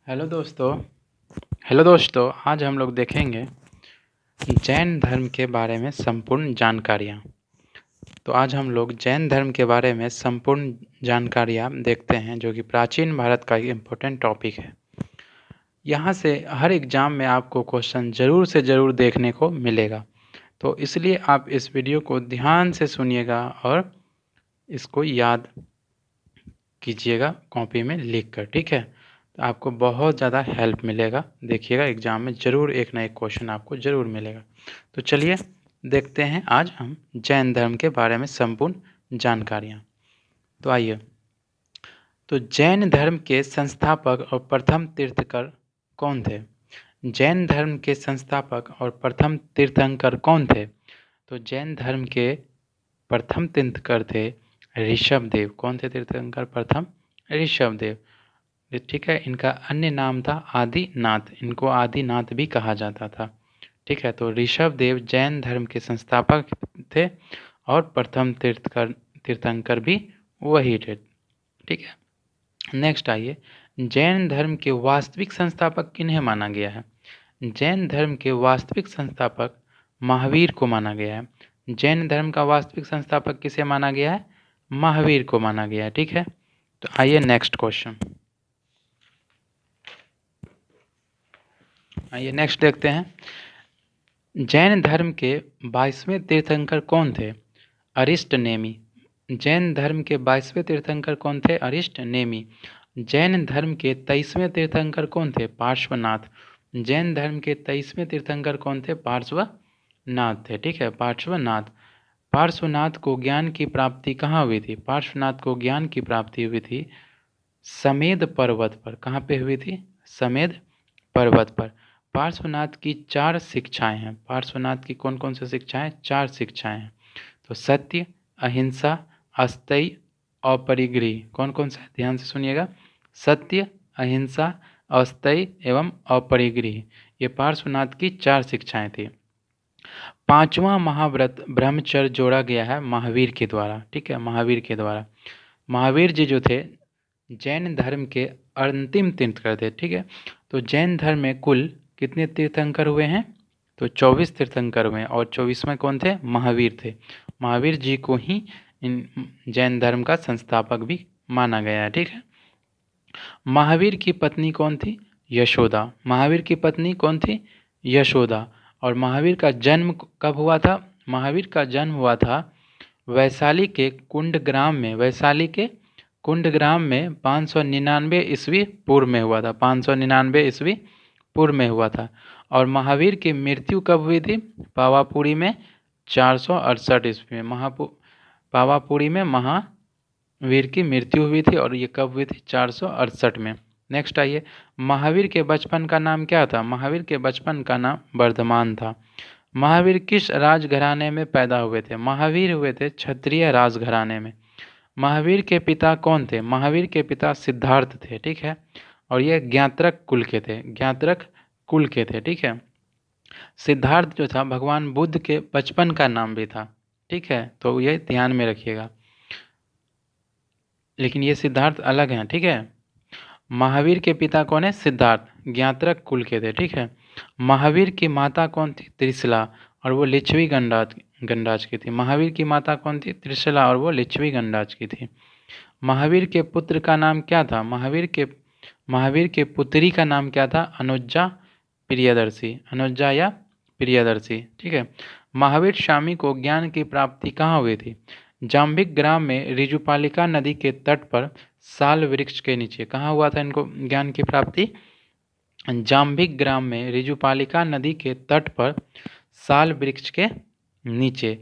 Hello दोस्तों hello दोस्तों, आज हम लोग देखेंगे जैन धर्म के बारे में संपूर्ण जानकारियाँ। तो आज हम लोग जैन धर्म के बारे में संपूर्ण जानकारियाँ देखते हैं, जो कि प्राचीन भारत का एक इम्पोर्टेंट टॉपिक है। यहाँ से हर एग्ज़ाम में आपको क्वेश्चन ज़रूर से ज़रूर देखने को मिलेगा, तो इसलिए आप इस वीडियो को ध्यान से सुनिएगा और इसको याद कीजिएगा कॉपी में लिख कर, ठीक है। तो आपको बहुत ज़्यादा हेल्प मिलेगा। देखिएगा एग्ज़ाम में ज़रूर एक ना एक क्वेश्चन आपको ज़रूर मिलेगा। तो चलिए देखते हैं आज हम जैन धर्म के बारे में संपूर्ण जानकारियाँ। तो आइए, तो जैन धर्म के संस्थापक और प्रथम तीर्थंकर कौन थे? जैन धर्म के संस्थापक और प्रथम तीर्थंकर कौन थे? तो जैन धर्म के प्रथम तीर्थंकर थे ऋषभदेव। कौन थे तीर्थंकर प्रथम? ऋषभदेव, ठीक है। इनका अन्य नाम था आदिनाथ, इनको आदिनाथ भी कहा जाता था, ठीक है। तो ऋषभदेव जैन धर्म के संस्थापक थे और प्रथम तीर्थंकर भी वही थे, ठीक है। नेक्स्ट आइए, जैन धर्म के वास्तविक संस्थापक किन्हें माना गया है? जैन धर्म के वास्तविक संस्थापक महावीर को माना गया है। जैन धर्म का वास्तविक संस्थापक किसे माना गया है? महावीर को माना गया है, ठीक है। तो आइए नेक्स्ट क्वेश्चन, आइए नेक्स्ट देखते हैं। जैन धर्म के 22वें तीर्थंकर कौन थे? अरिष्ट नेमि। जैन धर्म के 22वें तीर्थंकर कौन थे? अरिष्ट नेमि। जैन धर्म के 23वें तीर्थंकर कौन थे? पार्श्वनाथ। जैन धर्म के 23वें तीर्थंकर कौन थे? पार्श्वनाथ थे, ठीक है, पार्श्वनाथ। पार्श्वनाथ को ज्ञान की प्राप्ति कहाँ हुई थी? पार्श्वनाथ को ज्ञान की प्राप्ति हुई थी समेध पर्वत पर। कहाँ पे हुई थी? समेध पर्वत पर। पार्श्वनाथ की 4 शिक्षाएं हैं। पार्श्वनाथ की कौन कौन सी शिक्षाएं? 4 शिक्षाएं हैं। तो सत्य, अहिंसा, अस्थेय और परिग्रही। कौन कौन सा? ध्यान से सुनिएगा। सत्य, अहिंसा, अस्थेय एवं अपरिग्रही, ये पार्श्वनाथ की 4 शिक्षाएं थी। 5वां महाव्रत ब्रह्मचर्य जोड़ा गया है महावीर के द्वारा, ठीक है, महावीर के द्वारा। महावीर जी जो थे जैन धर्म के अंतिम तीर्थंकर थे, ठीक है। तो जैन धर्म में कुल कितने तीर्थंकर हुए हैं? तो 24 तीर्थंकर हुए हैं और 24वें कौन थे? महावीर थे। महावीर जी को ही इन जैन धर्म का संस्थापक भी माना गया है, ठीक है। महावीर की पत्नी कौन थी? यशोदा। महावीर की पत्नी कौन थी? यशोदा। और महावीर का जन्म कब हुआ था? महावीर का जन्म हुआ था वैशाली के कुंडग्राम में। वैशाली के कुंडग्राम में 599 ईस्वी पूर्व में हुआ था। 599 ईस्वी पूर्व में हुआ था। और महावीर की मृत्यु कब हुई थी? पावापुरी में 468 ईस्वी में पावापुरी में महावीर की मृत्यु हुई थी और ये कब हुई थी? 468 में। नेक्स्ट आइए, महावीर के बचपन का नाम क्या था? महावीर के बचपन का नाम वर्धमान था। महावीर किस राजघराने में पैदा हुए थे? महावीर हुए थे क्षत्रिय राजघराने में। महावीर के पिता कौन थे? महावीर के पिता सिद्धार्थ थे, ठीक है। और ये ज्ञात्रक कुल के थे, ज्ञात्रक कुल के थे, ठीक है। सिद्धार्थ जो था भगवान बुद्ध के बचपन का नाम भी था, ठीक है, तो ये ध्यान में रखिएगा। लेकिन ये सिद्धार्थ अलग हैं, ठीक है। महावीर के पिता कौन है? सिद्धार्थ, ज्ञात्रक कुल के थे, ठीक है। महावीर की माता कौन थी? त्रिशला, और वो लिच्छवी गणराज की थी। महावीर की माता कौन थी? त्रिशला, और वो लिच्छवी गणराज की थी। महावीर के पुत्र का नाम क्या था? महावीर के पुत्री का नाम क्या था? अनुजा प्रियदर्शी, अनुजा या प्रियदर्शी, ठीक है। महावीर स्वामी को ज्ञान की प्राप्ति कहाँ हुई थी? जाम्बिक ग्राम में ऋजुपालिका नदी के तट पर साल वृक्ष के नीचे। कहाँ हुआ था इनको ज्ञान की प्राप्ति? जाम्बिक ग्राम में ऋजुपालिका नदी के तट पर साल वृक्ष के नीचे।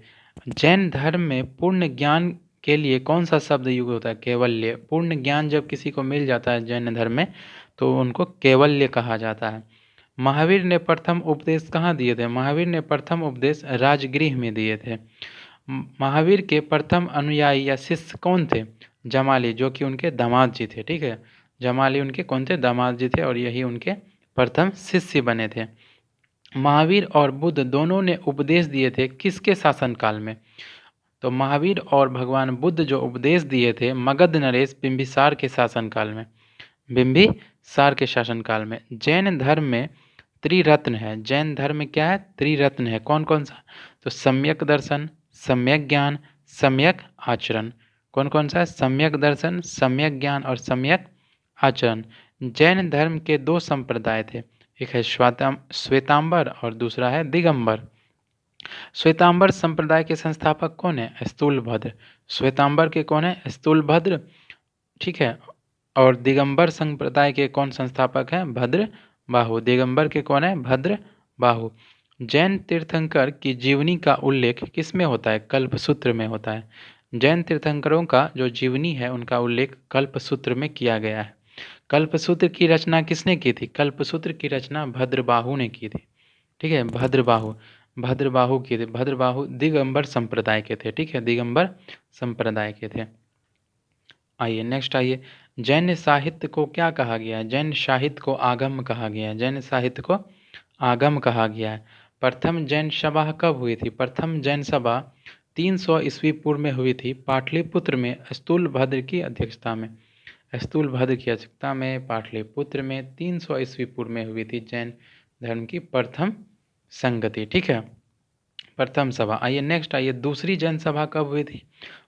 जैन धर्म में पूर्ण ज्ञान के लिए कौन सा शब्द युग होता है? कैवल्य। पूर्ण ज्ञान जब किसी को मिल जाता है जैन धर्म में तो उनको कैवल्य कहा जाता है। महावीर ने प्रथम उपदेश कहाँ दिए थे? महावीर ने प्रथम उपदेश राजगृह में दिए थे। महावीर के प्रथम अनुयायी या शिष्य कौन थे? जमाली, जो कि उनके दामाद जी थे, ठीक है। जमाली उनके कौन थे? दामाद जी थे और यही उनके प्रथम शिष्य बने थे। महावीर और बुद्ध दोनों ने उपदेश दिए थे किसके शासनकाल में? तो महावीर और भगवान बुद्ध जो उपदेश दिए थे मगध नरेश बिंबिसार के शासनकाल में। बिंबिसार के शासनकाल में। जैन धर्म में त्रिरत्न है। जैन धर्म में क्या है? त्रिरत्न है। कौन कौन सा? तो सम्यक दर्शन, सम्यक ज्ञान, सम्यक आचरण। कौन कौन सा है? सम्यक दर्शन, सम्यक ज्ञान और सम्यक आचरण। जैन धर्म के दो संप्रदाय थे, एक है श्वेतांबर और दूसरा है दिगंबर। श्वेतांबर संप्रदाय के संस्थापक कौन है? स्थूलभद्र। श्वेतांबर के कौन है? स्थूलभद्र, ठीक है। और दिगंबर संप्रदाय के कौन संस्थापक हैं? भद्र बाहु। दिगंबर के कौन है? भद्र बाहु। जैन तीर्थंकर की जीवनी का उल्लेख किस में होता है? कल्पसूत्र में होता है। जैन तीर्थंकरों का जो जीवनी है उनका उल्लेख कल्पसूत्र में किया गया है। कल्पसूत्र की रचना किसने की थी? कल्पसूत्र की रचना भद्रबाहु ने की थी, ठीक है। भद्रबाहु की थे। भद्रबाहु दिगंबर संप्रदाय के थे, ठीक है, दिगंबर संप्रदाय के थे। आइए नेक्स्ट आइए, जैन साहित्य को क्या कहा गया है? जैन साहित्य को आगम कहा गया है। जैन साहित्य को आगम कहा गया है। प्रथम जैन सभा कब हुई थी? प्रथम जैन सभा 300 ईस्वी पूर्व में हुई थी, पाटलिपुत्र में स्थूलभद्र की अध्यक्षता में। स्थूलभद्र की अध्यक्षता में पाटलिपुत्र में 300 ईस्वी पूर्व में हुई थी जैन धर्म की प्रथम संगति, ठीक है, प्रथम सभा। आइए नेक्स्ट आइए, दूसरी जैन सभा कब हुई थी?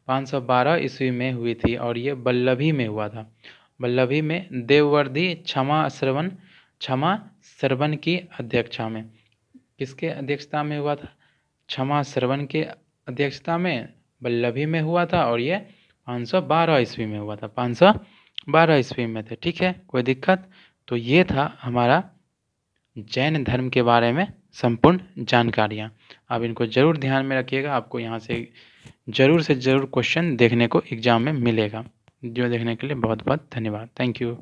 512 ईस्वी में हुई थी और ये बल्लभी में हुआ था। बल्लभी में देववर्धी क्षमा श्रवण की अध्यक्षता में। किसके अध्यक्षता में हुआ था? क्षमा श्रवण के अध्यक्षता में बल्लभी में हुआ था और ये 512 ईस्वी में हुआ था। 512 ईस्वी में थे, ठीक है, कोई दिक्कत? तो ये था हमारा जैन धर्म के बारे में संपूर्ण जानकारियाँ। आप इनको ज़रूर ध्यान में रखिएगा, आपको यहाँ से ज़रूर से ज़रूर क्वेश्चन देखने को एग्ज़ाम में मिलेगा। जो देखने के लिए बहुत बहुत धन्यवाद। Thank you.